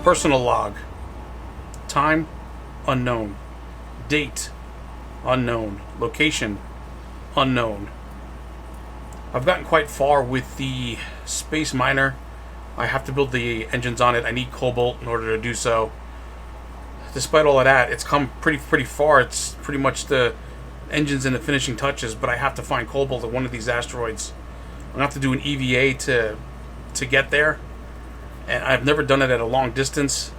Personal log. Time, unknown. Date, unknown. Location, unknown. I've gotten quite far with the space miner. I have to build the engines on it. I need cobalt in order to do so. Despite all of that, it's come pretty far. It's pretty much the engines and the finishing touches, but I have to find cobalt at one of these asteroids. I'm gonna have to do an EVA to get there. And I've never done it at a long distance,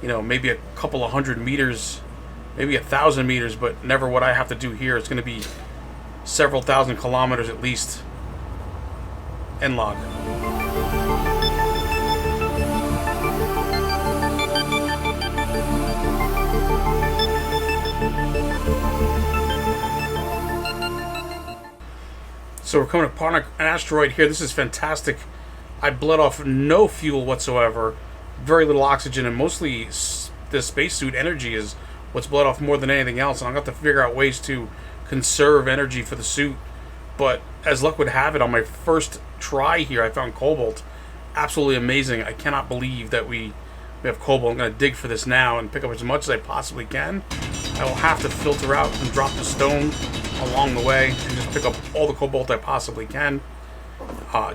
you know, maybe a couple of 100 meters, maybe 1,000 meters, but never what I have to do here. It's going to be several thousand kilometers at least. End log. So we're coming upon an asteroid here. This is fantastic. I bled off no fuel whatsoever, very little oxygen, and mostly the spacesuit energy is what's bled off more than anything else. And I've got to figure out ways to conserve energy for the suit. But as luck would have it, on my first try here, I found cobalt. Absolutely amazing. I cannot believe that we have cobalt. I'm going to dig for this now and pick up as much as I possibly can. I will have to filter out and drop the stone along the way and just pick up all the cobalt I possibly can.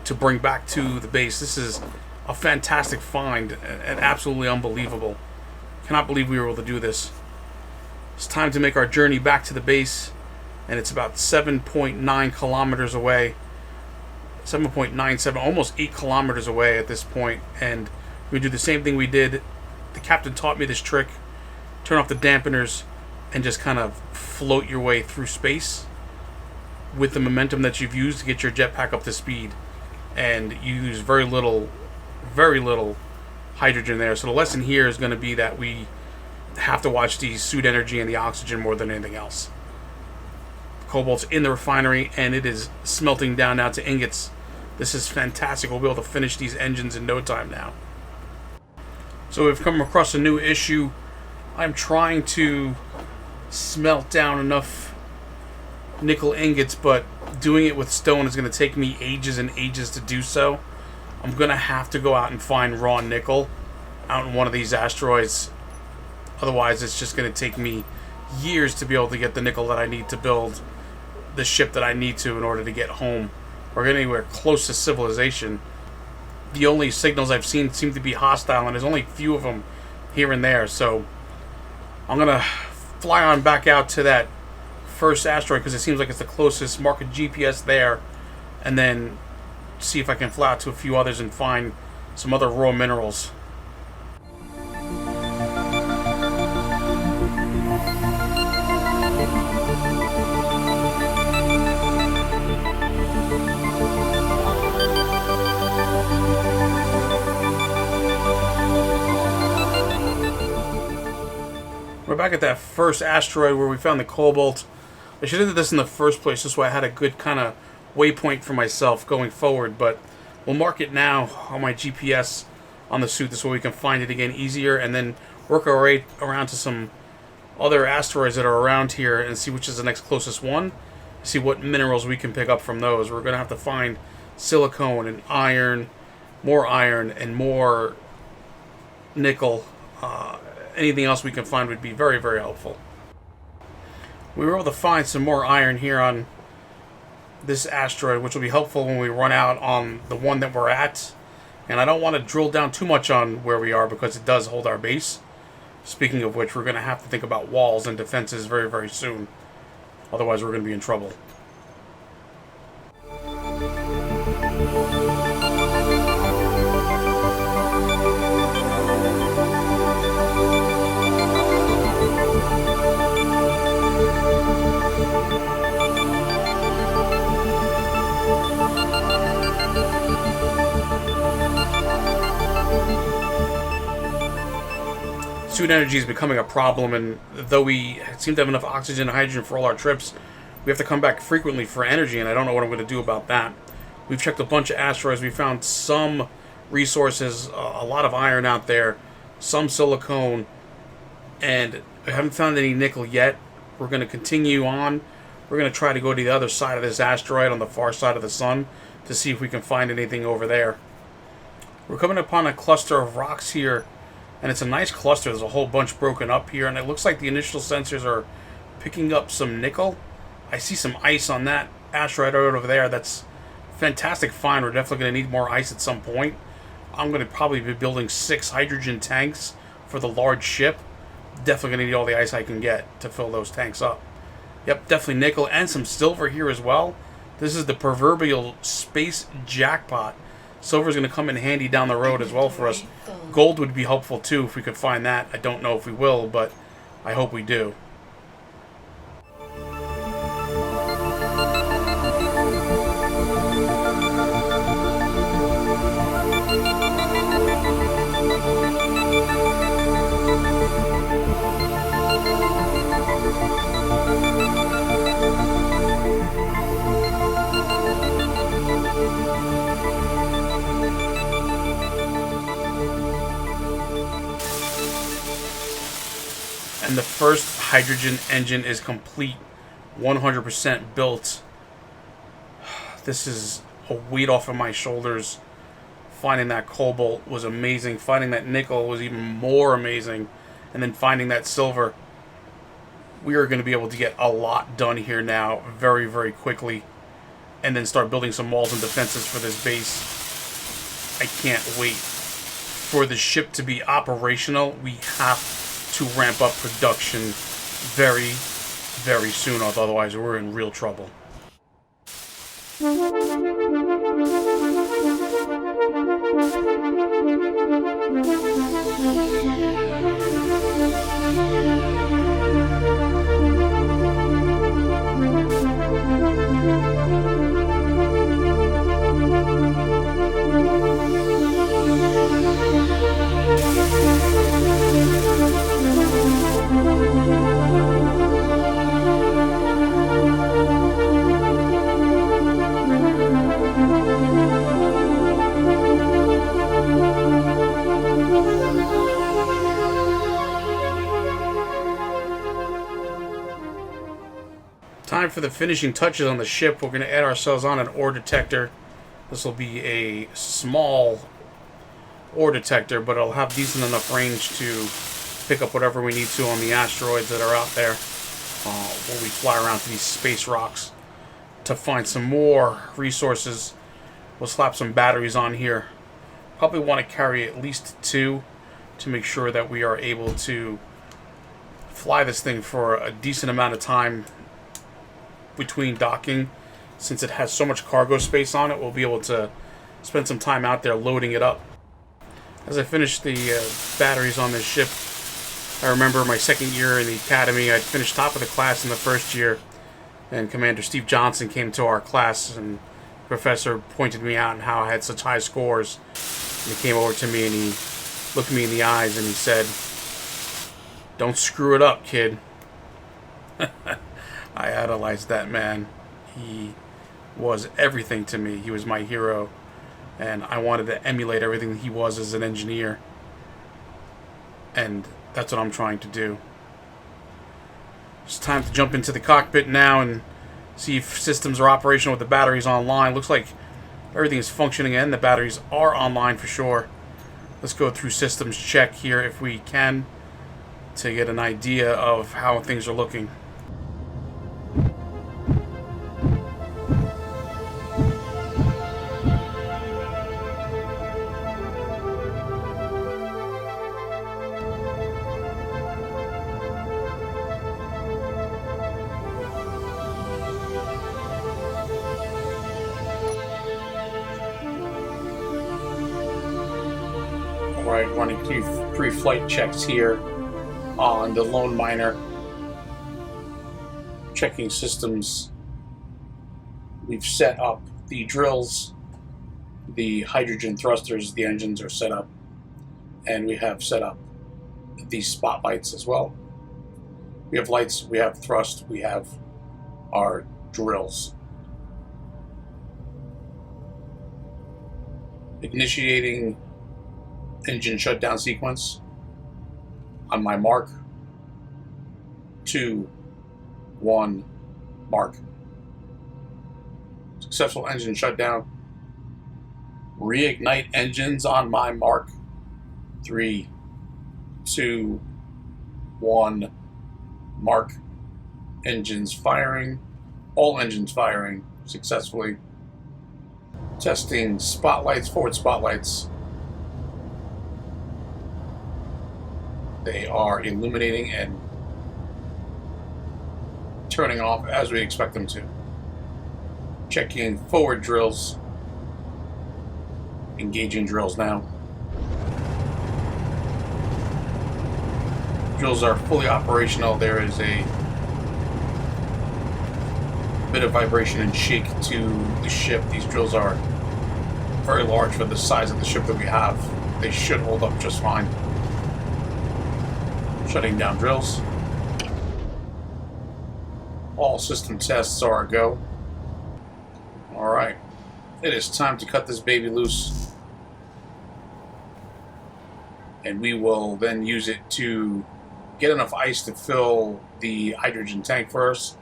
To bring back to the base. This is a fantastic find and absolutely unbelievable. Cannot believe we were able to do this. It's time to make our journey back to the base, and it's about 7.9 kilometers away. 7.97, almost 8 kilometers away at this point, and we do the same thing we did. The captain taught me this trick. Turn off the dampeners and just kind of float your way through space with the momentum that you've used to get your jetpack up to speed, and you use very little hydrogen there. So the lesson here is going to be that we have to watch the suit energy and the oxygen more than anything else. Cobalt's in the refinery and it is smelting down now to ingots. This is fantastic. We'll be able to finish these engines in no time now. So we've come across a new issue. I'm trying to smelt down enough nickel ingots, but doing it with stone is going to take me ages and ages to do so. I'm going to have to go out and find raw nickel out in one of these asteroids. Otherwise, it's just going to take me years to be able to get the nickel that I need to build the ship that I need to in order to get home or get anywhere close to civilization. The only signals I've seen seem to be hostile, and there's only a few of them here and there. So I'm going to fly on back out to that first asteroid because it seems like it's the closest, mark a GPS there, and then see if I can fly out to a few others and find some other raw minerals. We're back at that first asteroid where we found the cobalt. I should have did this in the first place, just so I had a good kind of waypoint for myself going forward, but we'll mark it now on my GPS on the suit, this way we can find it again easier, and then work our way around to some other asteroids that are around here and see which is the next closest one, see what minerals we can pick up from those. We're going to have to find silicone and iron, and more nickel. Anything else we can find would be very, very helpful. We were able to find some more iron here on this asteroid, which will be helpful when we run out on the one that we're at. And I don't want to drill down too much on where we are because it does hold our base. Speaking of which, we're going to have to think about walls and defenses very, very soon. Otherwise, we're going to be in trouble. spacesuit energy is becoming a problem, and though we seem to have enough oxygen and hydrogen for all our trips, we have to come back frequently for energy, and I don't know what I'm going to do about that. We've checked a bunch of asteroids. We found some resources, a lot of iron out there, some silicone, and I haven't found any nickel yet. We're going to continue on. We're going to try to go to the other side of this asteroid on the far side of the sun to see if we can find anything over there. We're coming upon a cluster of rocks here, and it's a nice cluster. There's a whole bunch broken up here, and it looks like the initial sensors are picking up some nickel. I see some ice on that asteroid right over there. That's fantastic find. We're definitely going to need more ice at some point. I'm going to probably be building 6 hydrogen tanks for the large ship. Definitely going to need all the ice I can get to fill those tanks up. Yep, definitely nickel and some silver here as well. This is the proverbial space jackpot. Silver is going to come in handy down the road as well for us. Gold would be helpful too if we could find that. I don't know if we will, but I hope we do. And the first hydrogen engine is complete, 100% built. This is a weight off of my shoulders. Finding that cobalt was amazing. Finding that nickel was even more amazing. And then finding that silver. We are going to be able to get a lot done here now very, very quickly. And then start building some walls and defenses for this base. I can't wait for the ship to be operational. We have to ramp up production very, very soon, otherwise we're in real trouble. Time for the finishing touches on the ship. We're going to add ourselves on an ore detector. This will be a small ore detector, but it'll have decent enough range to pick up whatever we need to on the asteroids that are out there when we fly around to these space rocks. To find some more resources, we'll slap some batteries on here. Probably want to carry at least 2 to make sure that we are able to fly this thing for a decent amount of time between docking. Since it has so much cargo space on it, we'll be able to spend some time out there loading it up. As I finished the batteries on this ship, I remember my second year in the academy, I'd finished top of the class in the first year, and Commander Steve Johnson came to our class, and the professor pointed me out and how I had such high scores. And he came over to me and he looked me in the eyes and he said, "Don't screw it up, kid." I idolized that man. He was everything to me. He was my hero, and I wanted to emulate everything he was as an engineer, and that's what I'm trying to do. It's time to jump into the cockpit now and see if systems are operational with the batteries online. Looks like everything is functioning and the batteries are online for sure. Let's go through systems check here if we can to get an idea of how things are looking. Alright, running pre-flight checks here on the Lone Miner. Checking systems. We've set up the drills, the hydrogen thrusters, the engines are set up, and we have set up these spotlights as well. We have lights, we have thrust, we have our drills. Initiating engine shutdown sequence on my mark. 2, 1, mark. Successful engine shutdown. Reignite engines on my mark. 3, 2, 1, mark. Engines firing. All engines firing successfully. Testing spotlights, forward spotlights. They are illuminating and turning off as we expect them to. Checking forward drills. Engaging drills now. Drills are fully operational. There is a bit of vibration and shake to the ship. These drills are very large for the size of the ship that we have. They should hold up just fine. Shutting down drills. All system tests are a go. Alright. It is time to cut this baby loose. And we will then use it to get enough ice to fill the hydrogen tank for us.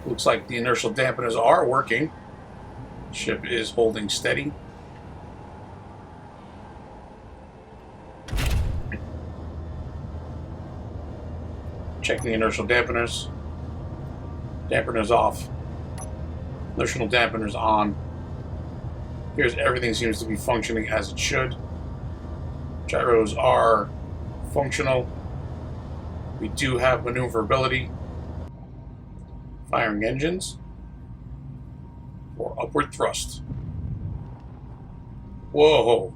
Looks like the inertial dampeners are working. Ship is holding steady. Checking inertial dampeners. Dampeners off. Inertial dampeners on. Here's everything seems to be functioning as it should. Gyros are functional. We do have maneuverability. Firing engines for upward thrust. Whoa!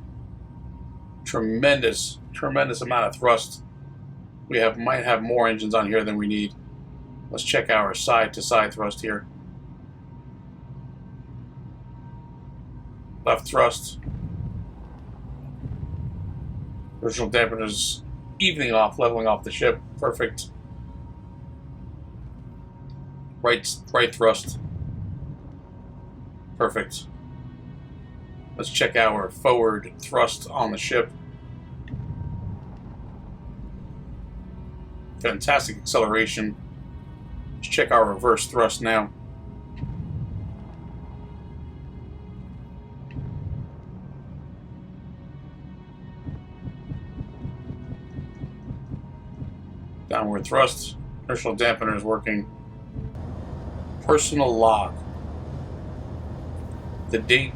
Tremendous amount of thrust. We might have more engines on here than we need. Let's check our side-to-side thrust here. Left thrust. Original dampeners evening off, leveling off the ship. Perfect. Right thrust. Perfect. Let's check our forward thrust on the ship. Fantastic acceleration. Let's check our reverse thrust now. Downward thrust. Inertial dampener is working. Personal log. The date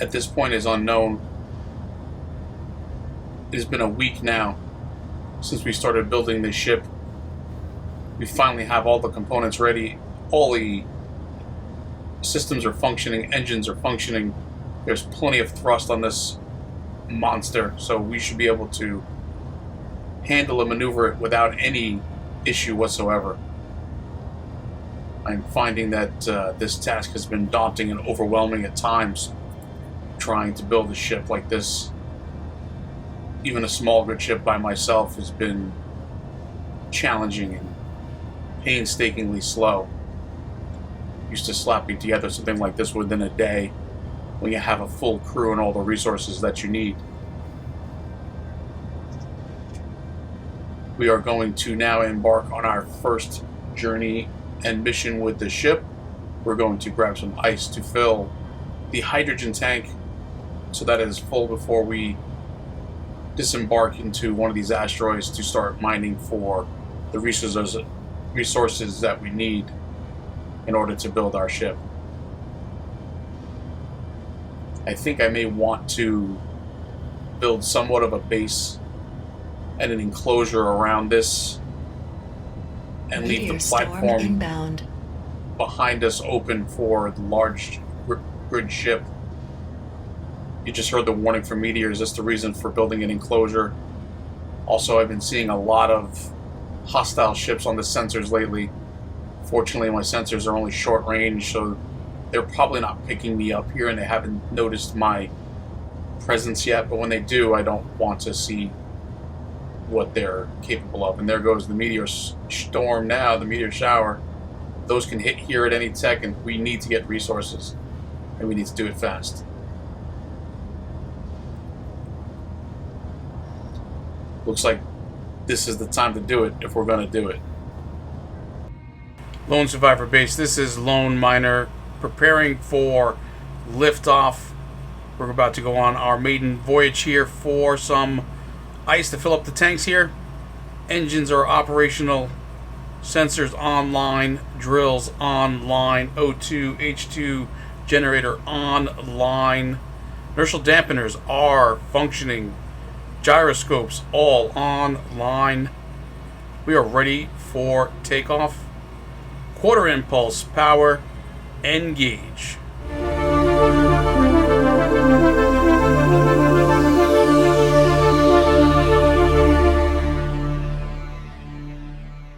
at this point is unknown. It has been a week now since we started building this ship. We finally have all the components ready. All the systems are functioning. Engines are functioning. There's plenty of thrust on this monster, so we should be able to handle and maneuver it without any issue whatsoever. I'm finding that this task has been daunting and overwhelming at times, trying to build a ship like this. Even a small good ship by myself has been challenging and painstakingly slow. Used to slapping together something like this within a day when you have a full crew and all the resources that you need. We are going to now embark on our first journey and mission with the ship. We're going to grab some ice to fill the hydrogen tank so that it is full before we disembark into one of these asteroids to start mining for the resources that we need in order to build our ship. I think I may want to build somewhat of a base and an enclosure around this and leave the platform behind us open for the large grid ship. You just heard the warning for meteors. That's the reason for building an enclosure. Also, I've been seeing a lot of hostile ships on the sensors lately. Fortunately, my sensors are only short range, so they're probably not picking me up here, and they haven't noticed my presence yet, but when they do, I don't want to see what they're capable of. And there goes the meteor storm now, the meteor shower. Those can hit here at any second. We need to get resources, and we need to do it fast. Looks like this is the time to do it if we're going to do it. Lone Survivor Base. This is Lone Miner preparing for liftoff. We're about to go on our maiden voyage here for some ice to fill up the tanks here. Engines are operational. Sensors online. Drills online. O2, H2 generator online. Inertial dampeners are functioning. Gyroscopes all online. We are ready for takeoff. Quarter impulse power. Engage.